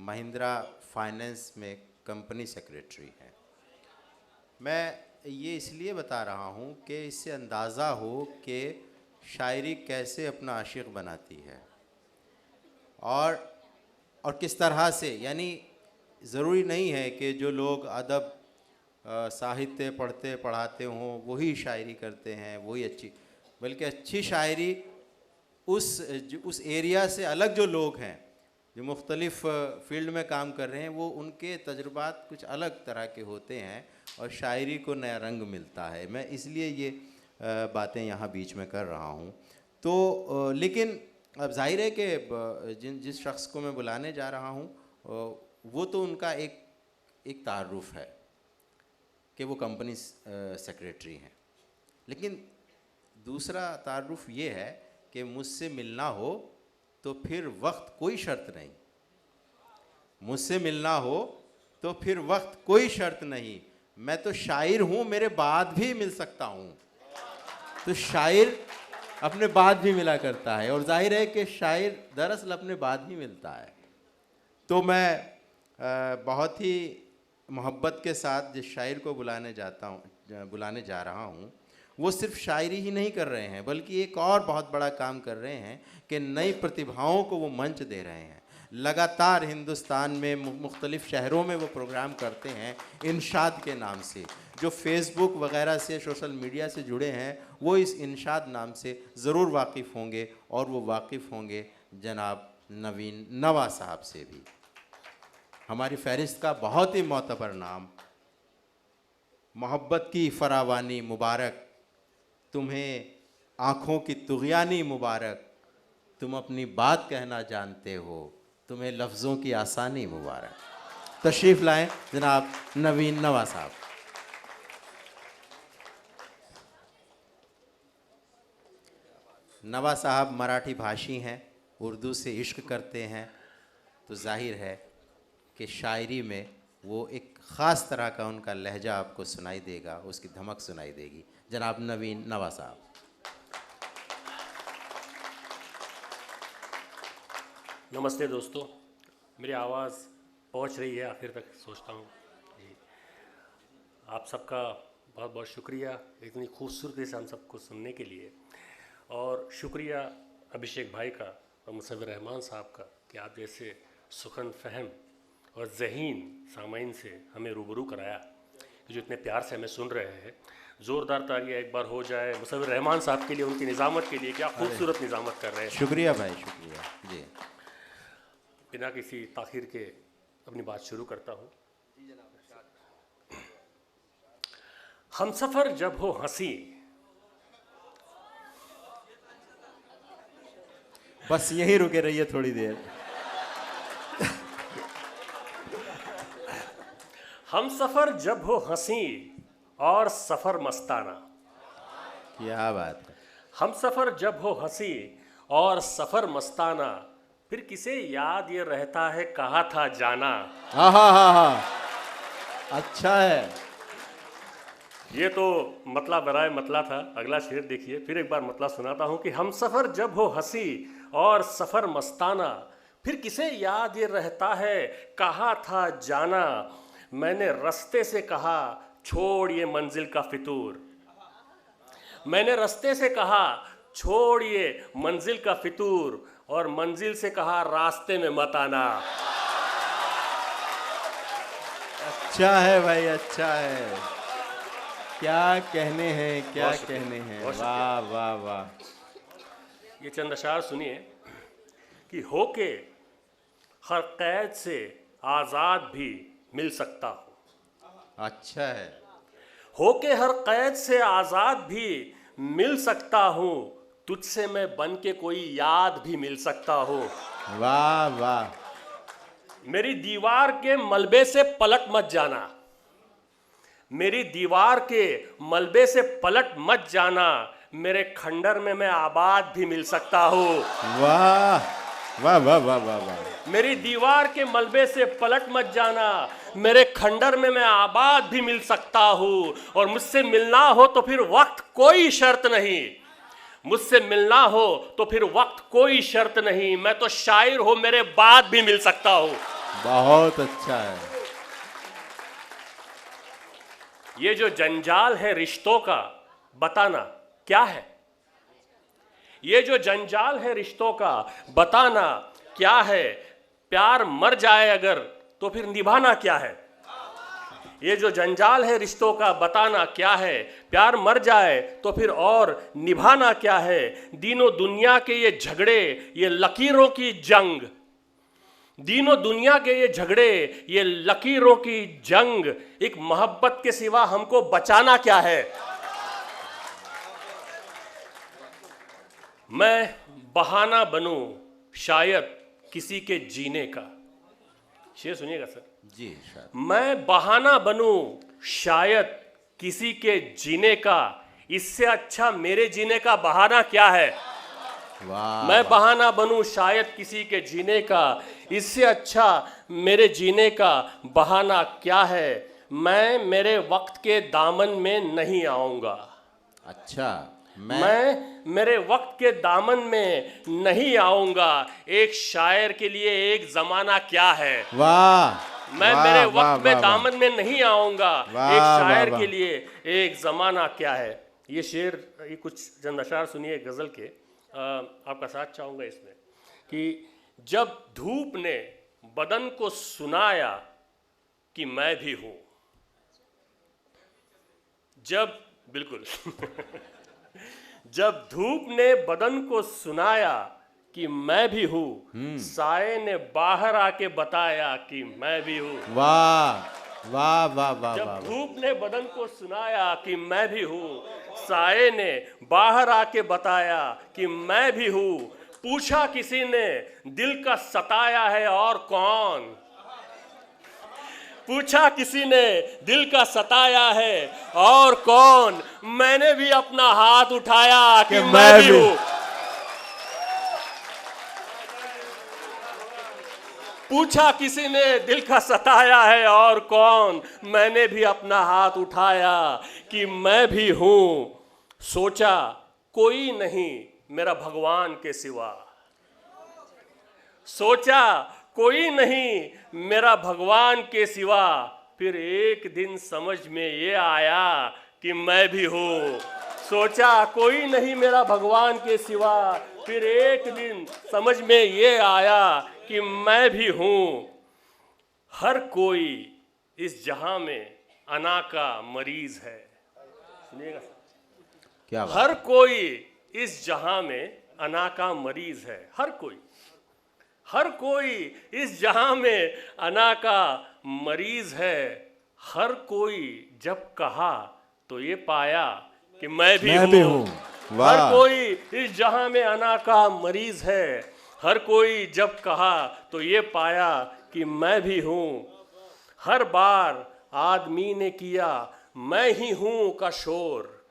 Mahindra finance में company secretary हैं। मैं ये इसलिए बता रहा हूँ कि इससे अंदाज़ा हो कि शायरी कैसे अपना आशिक बनाती है और किस तरह से, यानी ज़रूरी नहीं है कि जो लोग अदब साहित्य पढ़ाते हों वही शायरी करते हैं वही अच्छी, बल्कि अच्छी शायरी उस एरिया से अलग जो लोग हैं जो मुख्तलिफ़ फ़ील्ड में काम कर रहे हैं वो उनके तजुर्बात कुछ अलग तरह के होते हैं और शायरी को नया रंग मिलता है। मैं इसलिए ये बातें यहाँ बीच में कर रहा हूँ। तो लेकिन अब जाहिर है कि जिस शख्स को मैं बुलाने जा रहा हूँ वो तो उनका एक तारुफ है कि वो कंपनी सेक्रेटरी हैं, लेकिन दूसरा तारुफ ये है कि मुझसे मिलना हो तो फिर वक्त कोई शर्त नहीं, मुझसे मिलना हो तो फिर वक्त कोई शर्त नहीं, मैं तो शायर हूँ मेरे बाद भी मिल सकता हूँ। तो शायर अपने बाद भी मिला करता है और जाहिर है कि शायर दरअसल अपने बाद ही मिलता है। तो मैं बहुत ही मोहब्बत के साथ जिस शायर को बुलाने जा रहा हूँ वो सिर्फ शायरी ही नहीं कर रहे हैं बल्कि एक और बहुत बड़ा काम कर रहे हैं कि नई प्रतिभाओं को वो मंच दे रहे हैं। लगातार हिंदुस्तान में मुख्तलिफ़ शहरों में वो प्रोग्राम करते हैं इनशाद के नाम से। जो फेसबुक वगैरह से सोशल मीडिया से जुड़े हैं वो इस इनशाद नाम से ज़रूर वाकिफ़ होंगे और वो वाकिफ़ होंगे जनाब नवीन नवा साहब से भी। हमारी फहरिस्त का बहुत ही मोतबर नाम, मोहब्बत की फरावानी मुबारक, तुम्हें आँखों की तुग़यानी मुबारक, तुम अपनी बात कहना जानते हो, तुम्हें लफ्ज़ों की आसानी मुबारक। तशरीफ़ लाएं जनाब नवीन नवा साहब। नवा साहब मराठी भाषी हैं, उर्दू से इश्क करते हैं, तो जाहिर है कि शायरी में वो एक ख़ास तरह का उनका लहजा आपको सुनाई देगा, उसकी धमक सुनाई देगी। जनाब नवीन नवा साहब। नमस्ते दोस्तों, मेरी आवाज़ पहुंच रही है आखिर तक सोचता हूँ जी। आप सबका बहुत बहुत शुक्रिया इतनी खूबसूरती से हम सबको सुनने के लिए, और शुक्रिया अभिषेक भाई का और मुसव्विर रहमान साहब का कि आप जैसे सुखन फहम और ज़हीन सामाइन से हमें रूबरू कराया, कि जो इतने प्यार से हमें सुन रहे हैं। ज़ोरदार तालियां एक बार हो जाए मुसव्विर रहमान साहब के लिए, उनकी निज़ामत के लिए। क्या खूबसूरत निज़ामत कर रहे हैं। शुक्रिया भाई, शुक्रिया जी। बिना किसी ताख़ीर के अपनी बात शुरू करता हूँ। हम सफ़र जब हो हंसी, बस यही रुके रहिए थोड़ी देर। हम सफ़र जब हो हंसी और सफ़र मस्ताना। क्या बात है। हम सफ़र जब हो हंसी और सफ़र मस्ताना, फिर किसे याद ये रहता है कहा था जाना। हाँ हाँ हाँ हाँ, अच्छा है। ये तो मतला बराए मतला था। अगला शेर देखिए, फिर एक बार मतला सुनाता हूँ कि हम सफ़र जब हो हंसी और सफ़र मस्ताना, फिर किसे याद ये रहता है कहा था जाना। मैंने रास्ते से कहा छोड़ ये मंजिल का फितूर, मैंने रास्ते से कहा छोड़ ये मंजिल का फितूर, और मंजिल से कहा रास्ते में मत आना। अच्छा है भाई, अच्छा है। क्या कहने हैं, क्या कहने हैं। वाह वाह वाह। ये चंद अशार सुनिए कि होके हर कैद से आज़ाद भी मिल सकता हूँ। अच्छा है। होके हर कैद से आज़ाद भी मिल सकता हूँ, तुझसे मैं बन के कोई याद भी मिल सकता हूँ। वाह वाह। मेरी दीवार के मलबे से पलट मत जाना, मेरी दीवार के मलबे से पलट मत जाना, मेरे खंडर में मैं आबाद भी मिल सकता हूँ। वाह वाह वाह वाह वाह वाह। मेरी दीवार के मलबे से पलट मत जाना, मेरे खंडर में मैं आबाद भी मिल सकता हूँ। और मुझसे मिलना हो तो फिर वक्त कोई शर्त नहीं, मुझसे मिलना हो तो फिर वक्त कोई शर्त नहीं, मैं तो शायर हूँ मेरे बाद भी मिल सकता हूँ। बहुत अच्छा है। ये जो जंजाल है रिश्तों का, बताना क्या है? ये जो जंजाल है रिश्तों का, बताना क्या है? प्यार मर जाए अगर तो फिर निभाना क्या है? ये जो जंजाल है रिश्तों का, बताना क्या है? प्यार मर जाए तो फिर और निभाना क्या है? दीनों दुनिया के ये झगड़े, ये लकीरों की जंग, दीनों दुनिया के ये झगड़े, ये लकीरों की जंग, एक मोहब्बत के सिवा हमको बचाना क्या है? मैं बहाना बनूं शायद किसी के जीने का। शेर सुनिएगा सर। जी सर। मैं बहाना बनूं शायद किसी के जीने का, इससे अच्छा मेरे जीने का बहाना क्या है? वाह। मैं बहाना बनूं शायद किसी के जीने का, इससे अच्छा मेरे जीने का बहाना क्या है? मैं मेरे वक्त के दामन में नहीं आऊंगा। अच्छा। मैं मेरे वक्त के दामन में नहीं आऊंगा। एक शायर के लिए एक जमाना क्या है? वाह। मैं वाह, मेरे वाह, वक्त में वाह, दामन में नहीं आऊंगा। वाह, एक वाह, शायर वाह। के लिए एक जमाना क्या है? ये शेर, ये कुछ चंद अशार सुनिए गजल के। आपका साथ चाहूंगा इसमें कि जब धूप ने बदन को सुनाया कि मैं भी हूं, जब बिल्कुल जब धूप ने बदन को सुनाया कि मैं भी हूं, साए ने बाहर आके बताया कि मैं भी हूं। वाह वाह वाह वाह जब वाह। धूप ने बदन को सुनाया कि मैं भी हूं, साए ने बाहर आके बताया कि मैं भी हूं। पूछा किसी ने दिल का सताया है और कौन? पूछा किसी ने दिल का सताया है और कौन? मैंने भी अपना हाथ उठाया कि मैं भी हूं। पूछा किसी ने दिल का सताया है और कौन? मैंने भी अपना हाथ उठाया कि मैं भी हूं। सोचा कोई नहीं मेरा भगवान के सिवा, सोचा कोई नहीं मेरा भगवान के सिवा। फिर एक दिन समझ में ये आया कि मैं भी हूं। सोचा कोई नहीं मेरा भगवान के सिवा, फिर एक दिन समझ में ये आया कि मैं भी हूं। हर कोई इस जहां में अना का मरीज है। सुनिएगा, क्या बात। हर कोई इस जहां में अना का मरीज है। हर कोई, हर कोई इस जहां में अना का मरीज है। हर कोई जब कहा तो ये पाया कि मैं भी हूं। वाह। हर कोई इस जहां में अना का मरीज है। हर कोई जब कहा तो ये पाया कि मैं भी हूं। हर बार आदमी ने किया मैं ही हूं का शोर,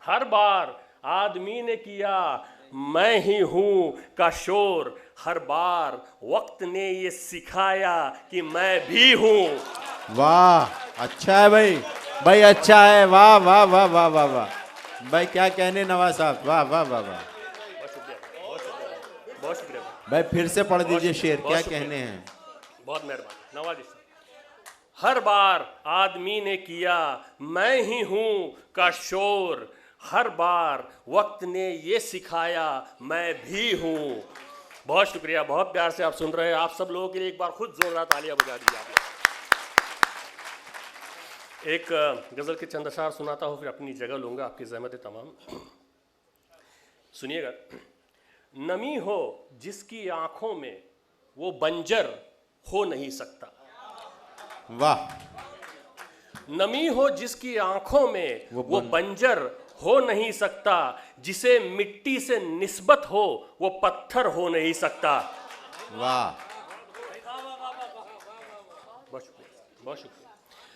हर बार आदमी ने किया मैं ही हूं का शोर। हर बार वक्त ने ये सिखाया कि मैं भी हूं। वाह अच्छा है भाई, भाई अच्छा है। वाह वाह वाह वाह वाह वाह भाई, क्या कहने नवाज साहब। वाह वाह वाह वाह। बहुत शुक्रिया भाई फिर से पढ़ दीजिए शेर, बहुत क्या शुक्रिया। कहने हैं। बहुत मेहरबानी नवाजी साहब। हर बार आदमी ने किया मैं ही हूं का शोर। हर बार वक्त ने ये सिखाया मैं भी हूं। बहुत शुक्रिया, बहुत प्यार से आप सुन रहे हैं। आप सब लोगों के लिए एक बार खुद जोरदार तालियां बजा दीजिए आप लोग। एक गजल के चंद अशार सुनाता हूं, फिर अपनी जगह लूंगा, आपकी ज़हमत तमाम। सुनिएगा। नमी हो जिसकी आंखों में वो बंजर हो नहीं सकता। वाह। नमी हो जिसकी आंखों में वो बंजर हो नहीं सकता। जिसे मिट्टी से निस्बत हो वो पत्थर हो नहीं सकता। वाह। बहुत शुक्रिया, बहुत शुक्रिया।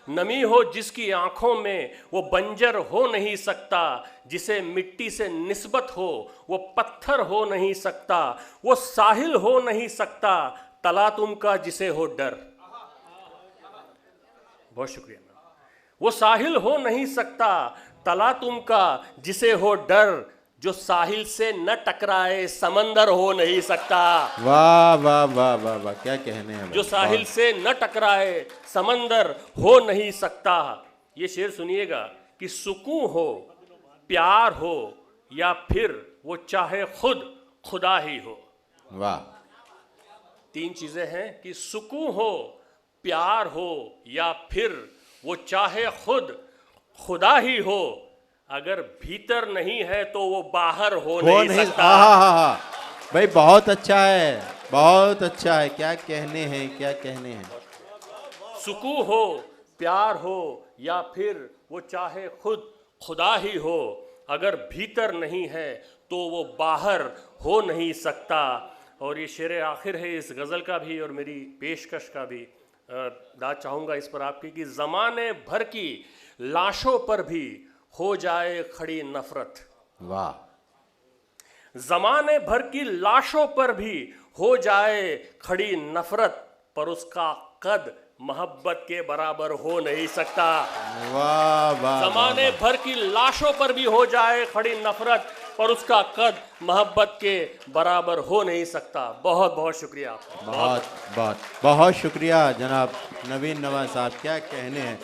नमी हो जिसकी आंखों में वो बंजर हो नहीं सकता। जिसे मिट्टी से निस्बत हो वो पत्थर हो नहीं सकता। वो साहिल हो नहीं सकता तला तुम का जिसे हो डर। बहुत शुक्रिया। वो साहिल हो नहीं सकता तला तुम का जिसे हो डर। जो साहिल से न टकराए समंदर हो नहीं सकता। वाह वाह वाह वाह वाह, क्या कहने हैं जो भाई, साहिल से न टकराए समंदर हो नहीं सकता। ये शेर सुनिएगा कि सुकून हो, प्यार हो, या फिर वो चाहे खुद खुदा ही हो। वाह। तीन चीजें हैं कि सुकून हो, प्यार हो, या फिर वो चाहे खुद खुदा ही हो। अगर भीतर नहीं है तो वो बाहर हो नहीं सकता। हाँ भाई, बहुत अच्छा है, बहुत अच्छा है, क्या कहने हैं, क्या कहने हैं। सुकून हो, प्यार हो, या फिर वो चाहे खुद खुदा ही हो। अगर भीतर नहीं है तो वो बाहर हो नहीं सकता। और ये शेर आखिर है इस गज़ल का भी और मेरी पेशकश का भी। दाद चाहूँगा इस पर आपकी कि ज़माने भर की लाशों पर भी हो जाए खड़ी नफरत। वाह। ज़माने भर की लाशों पर भी हो जाए खड़ी नफरत, पर उसका कद मोहब्बत के बराबर हो नहीं सकता। वाह वाह। ज़माने भर की लाशों पर भी हो जाए खड़ी नफरत, पर उसका कद मोहब्बत के बराबर हो नहीं सकता। बहुत बहुत शुक्रिया आपका। बहुत बहुत बहुत शुक्रिया जनाब नवीन नवाज साहब, क्या कहने हैं।